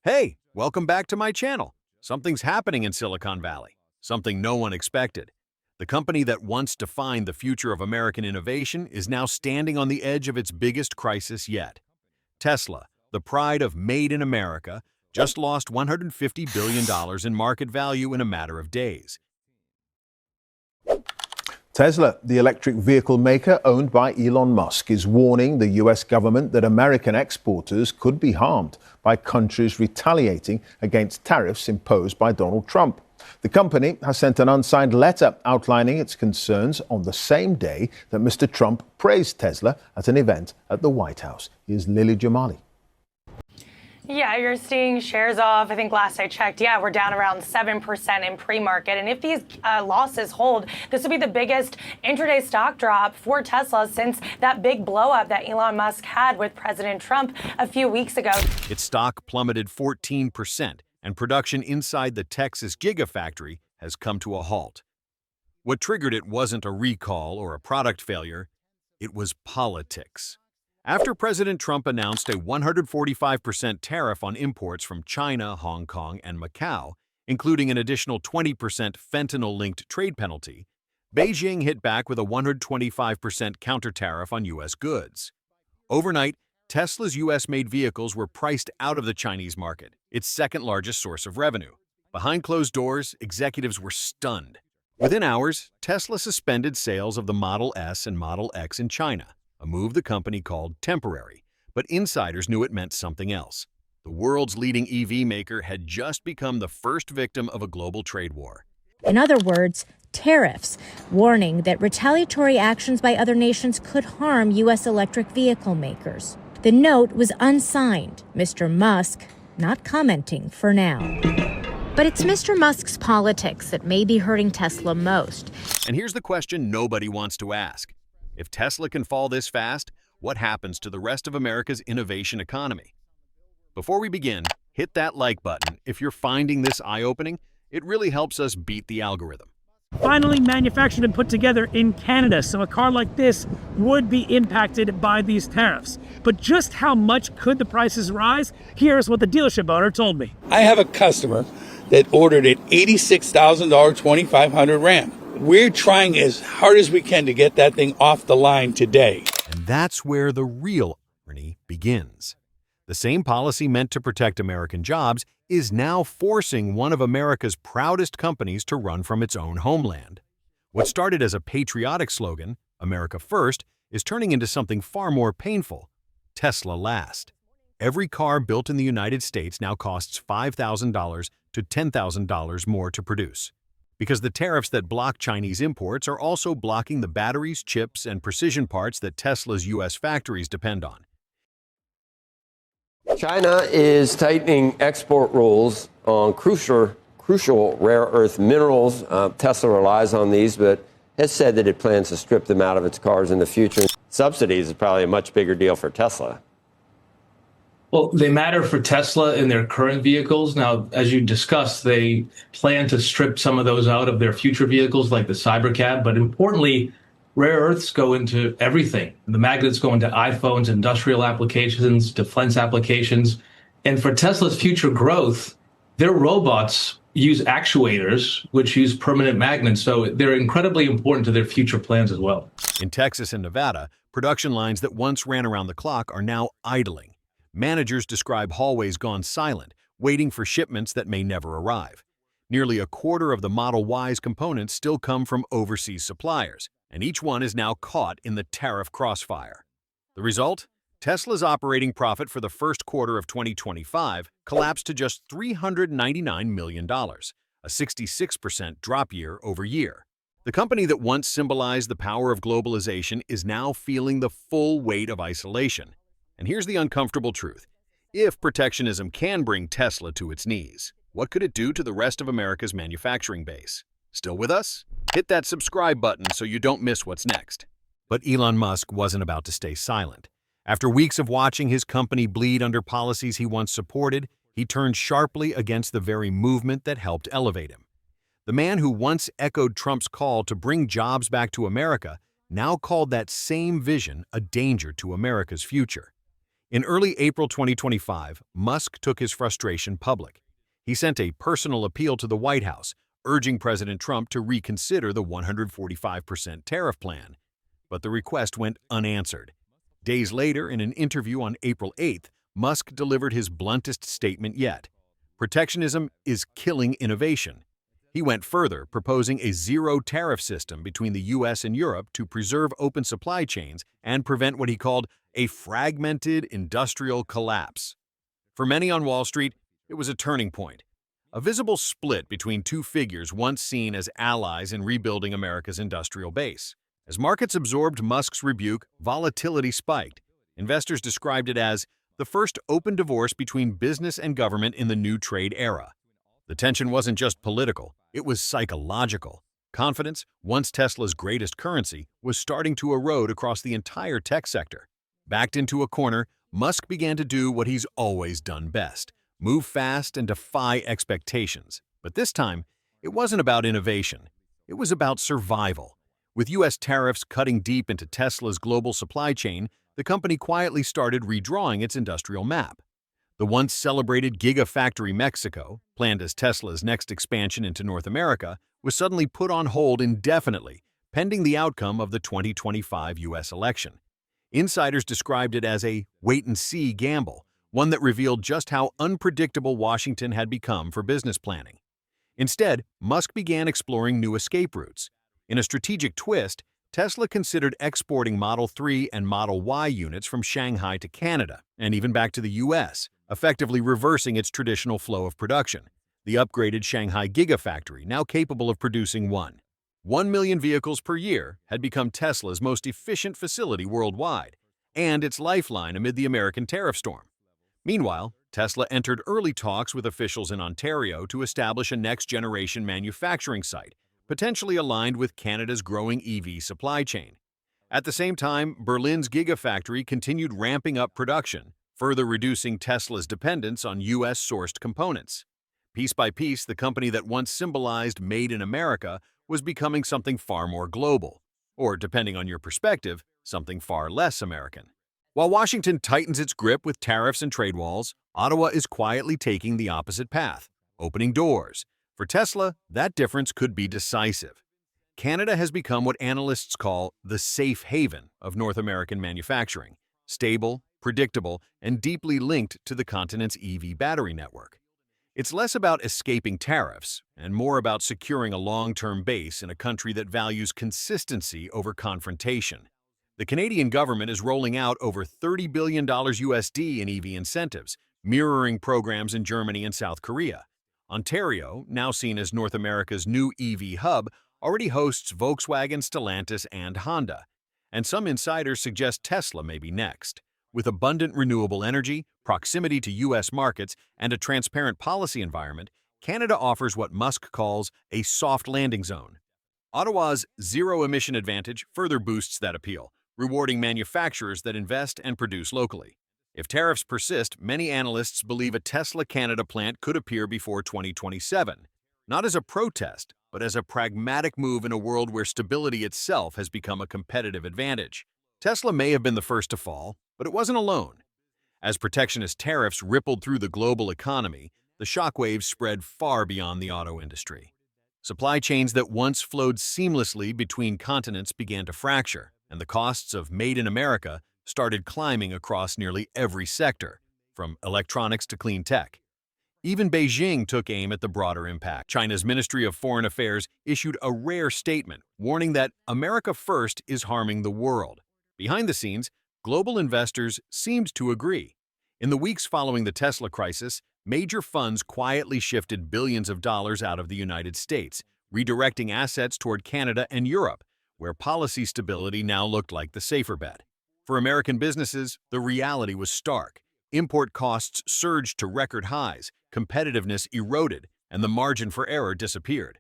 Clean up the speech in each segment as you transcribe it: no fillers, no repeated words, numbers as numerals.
Hey, welcome back to my channel. Something's happening in Silicon Valley, something no one expected. The company that once defined the future of American innovation is now standing on the edge of its biggest crisis yet. Tesla, the pride of Made in America, just lost $150 billion in market value in a matter of days. Tesla, the electric vehicle maker owned by Elon Musk, is warning the US government that American exporters could be harmed by countries retaliating against tariffs imposed by Donald Trump. The company has sent an unsigned letter outlining its concerns on the same day that Mr. Trump praised Tesla at an event at the White House. Here's Lily Jamali. Yeah, you're seeing shares off. I think last I checked, we're down around 7% in pre-market. And if these losses hold, this will be the biggest intraday stock drop for Tesla since that big blow-up that Elon Musk had with President Trump a few weeks ago. Its stock plummeted 14%, and production inside the Texas Gigafactory has come to a halt. What triggered it wasn't a recall or a product failure, it was politics. After President Trump announced a 145% tariff on imports from China, Hong Kong, and Macau, including an additional 20% fentanyl-linked trade penalty, Beijing hit back with a 125% counter-tariff on U.S. goods. Overnight, Tesla's U.S.-made vehicles were priced out of the Chinese market, its second-largest source of revenue. Behind closed doors, executives were stunned. Within hours, Tesla suspended sales of the Model S and Model X in China, a move the company called temporary, but insiders knew it meant something else. The world's leading EV maker had just become the first victim of a global trade war. In other words, tariffs, warning that retaliatory actions by other nations could harm U.S. electric vehicle makers. The note was unsigned, Mr. Musk not commenting for now. But it's Mr. Musk's politics that may be hurting Tesla most. And here's the question nobody wants to ask. If Tesla can fall this fast, what happens to the rest of America's innovation economy? Before we begin, hit that like button. If you're finding this eye-opening, it really helps us beat the algorithm. Finally manufactured and put together in Canada, so a car like this would be impacted by these tariffs. But just how much could the prices rise? Here's what the dealership owner told me. I have a customer that ordered an $86,000 2500 Ram. We're trying as hard as we can to get that thing off the line today. And that's where the real irony begins. The same policy meant to protect American jobs is now forcing one of America's proudest companies to run from its own homeland. What started as a patriotic slogan, America First, is turning into something far more painful, Tesla Last. Every car built in the United States now costs $5,000 to $10,000 more to produce, because the tariffs that block Chinese imports are also blocking the batteries, chips, and precision parts that Tesla's U.S. factories depend on. China is tightening export rules on crucial rare earth minerals. Tesla relies on these, but has said that it plans to strip them out of its cars in the future. Subsidies is probably a much bigger deal for Tesla. Well, they matter for Tesla in their current vehicles. Now, as you discussed, they plan to strip some of those out of their future vehicles, like the Cybercab. But importantly, rare earths go into everything. The magnets go into iPhones, industrial applications, defense applications. And for Tesla's future growth, their robots use actuators, which use permanent magnets. So they're incredibly important to their future plans as well. In Texas and Nevada, production lines that once ran around the clock are now idling. Managers describe hallways gone silent, waiting for shipments that may never arrive. Nearly a quarter of the Model Y's components still come from overseas suppliers, and each one is now caught in the tariff crossfire. The result? Tesla's operating profit for the first quarter of 2025 collapsed to just $399 million, a 66% drop year over year. The company that once symbolized the power of globalization is now feeling the full weight of isolation. And here's the uncomfortable truth. If protectionism can bring Tesla to its knees, what could it do to the rest of America's manufacturing base? Still with us? Hit that subscribe button so you don't miss what's next. But Elon Musk wasn't about to stay silent. After weeks of watching his company bleed under policies he once supported, he turned sharply against the very movement that helped elevate him. The man who once echoed Trump's call to bring jobs back to America now called that same vision a danger to America's future. In early April 2025, Musk took his frustration public. He sent a personal appeal to the White House, urging President Trump to reconsider the 145% tariff plan. But the request went unanswered. Days later, in an interview on April 8th, Musk delivered his bluntest statement yet. Protectionism is killing innovation. He went further, proposing a zero-tariff system between the U.S. and Europe to preserve open supply chains and prevent what he called a fragmented industrial collapse. For many on Wall Street, it was a turning point, a visible split between two figures once seen as allies in rebuilding America's industrial base. As markets absorbed Musk's rebuke, volatility spiked. Investors described it as the first open divorce between business and government in the new trade era. The tension wasn't just political, it was psychological. Confidence, once Tesla's greatest currency, was starting to erode across the entire tech sector. Backed into a corner, Musk began to do what he's always done best: move fast and defy expectations. But this time, it wasn't about innovation. It was about survival. With U.S. tariffs cutting deep into Tesla's global supply chain, the company quietly started redrawing its industrial map. The once celebrated Gigafactory Mexico, planned as Tesla's next expansion into North America, was suddenly put on hold indefinitely, pending the outcome of the 2025 U.S. election. Insiders described it as a wait-and-see gamble, one that revealed just how unpredictable Washington had become for business planning. Instead, Musk began exploring new escape routes. In a strategic twist, Tesla considered exporting Model 3 and Model Y units from Shanghai to Canada, and even back to the U.S., effectively reversing its traditional flow of production. The upgraded Shanghai Gigafactory, now capable of producing 1 million vehicles per year, had become Tesla's most efficient facility worldwide, and its lifeline amid the American tariff storm. Meanwhile, Tesla entered early talks with officials in Ontario to establish a next-generation manufacturing site, potentially aligned with Canada's growing EV supply chain. At the same time, Berlin's Gigafactory continued ramping up production, further reducing Tesla's dependence on U.S.-sourced components. Piece by piece, the company that once symbolized Made in America was becoming something far more global, or, depending on your perspective, something far less American. While Washington tightens its grip with tariffs and trade walls, Ottawa is quietly taking the opposite path, opening doors. For Tesla, that difference could be decisive. Canada has become what analysts call the safe haven of North American manufacturing, stable, predictable, and deeply linked to the continent's EV battery network. It's less about escaping tariffs and more about securing a long-term base in a country that values consistency over confrontation. The Canadian government is rolling out over $30 billion USD in EV incentives, mirroring programs in Germany and South Korea. Ontario, now seen as North America's new EV hub, already hosts Volkswagen, Stellantis, and Honda. And some insiders suggest Tesla may be next. With abundant renewable energy, proximity to U.S. markets, and a transparent policy environment, Canada offers what Musk calls a soft landing zone. Ottawa's zero-emission advantage further boosts that appeal, rewarding manufacturers that invest and produce locally. If tariffs persist, many analysts believe a Tesla Canada plant could appear before 2027, not as a protest, but as a pragmatic move in a world where stability itself has become a competitive advantage. Tesla may have been the first to fall, but it wasn't alone. As protectionist tariffs rippled through the global economy, the shockwaves spread far beyond the auto industry. Supply chains that once flowed seamlessly between continents began to fracture, and the costs of Made in America started climbing across nearly every sector, from electronics to clean tech. Even Beijing took aim at the broader impact. China's Ministry of Foreign Affairs issued a rare statement warning that America first is harming the world. Behind the scenes, global investors seemed to agree. In the weeks following the Tesla crisis, major funds quietly shifted billions of dollars out of the United States, redirecting assets toward Canada and Europe, where policy stability now looked like the safer bet. For American businesses, the reality was stark. Import costs surged to record highs, competitiveness eroded, and the margin for error disappeared.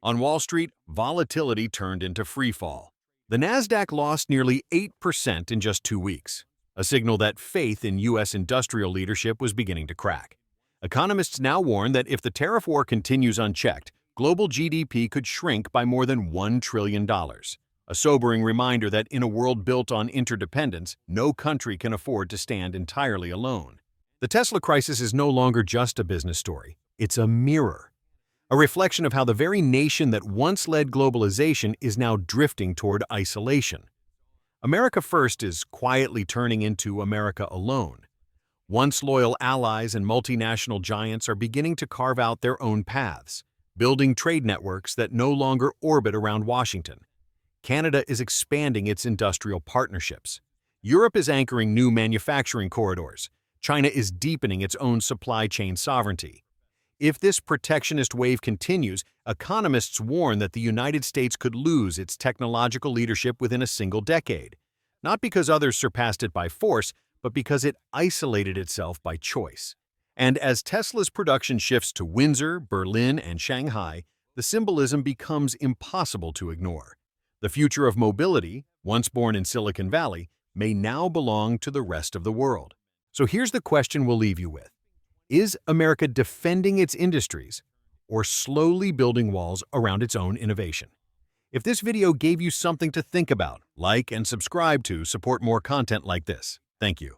On Wall Street, volatility turned into freefall. The Nasdaq lost nearly 8% in just 2 weeks, a signal that faith in U.S. industrial leadership was beginning to crack. Economists now warn that if the tariff war continues unchecked, global GDP could shrink by more than $1 trillion. A sobering reminder that in a world built on interdependence, no country can afford to stand entirely alone. The Tesla crisis is no longer just a business story. It's a mirror, a reflection of how the very nation that once led globalization is now drifting toward isolation. America First is quietly turning into America Alone. Once loyal allies and multinational giants are beginning to carve out their own paths, building trade networks that no longer orbit around Washington. Canada is expanding its industrial partnerships. Europe is anchoring new manufacturing corridors. China is deepening its own supply chain sovereignty. If this protectionist wave continues, economists warn that the United States could lose its technological leadership within a single decade, not because others surpassed it by force, but because it isolated itself by choice. And as Tesla's production shifts to Windsor, Berlin, and Shanghai, the symbolism becomes impossible to ignore. The future of mobility, once born in Silicon Valley, may now belong to the rest of the world. So here's the question we'll leave you with. Is America defending its industries or slowly building walls around its own innovation? If this video gave you something to think about, like and subscribe to support more content like this. Thank you.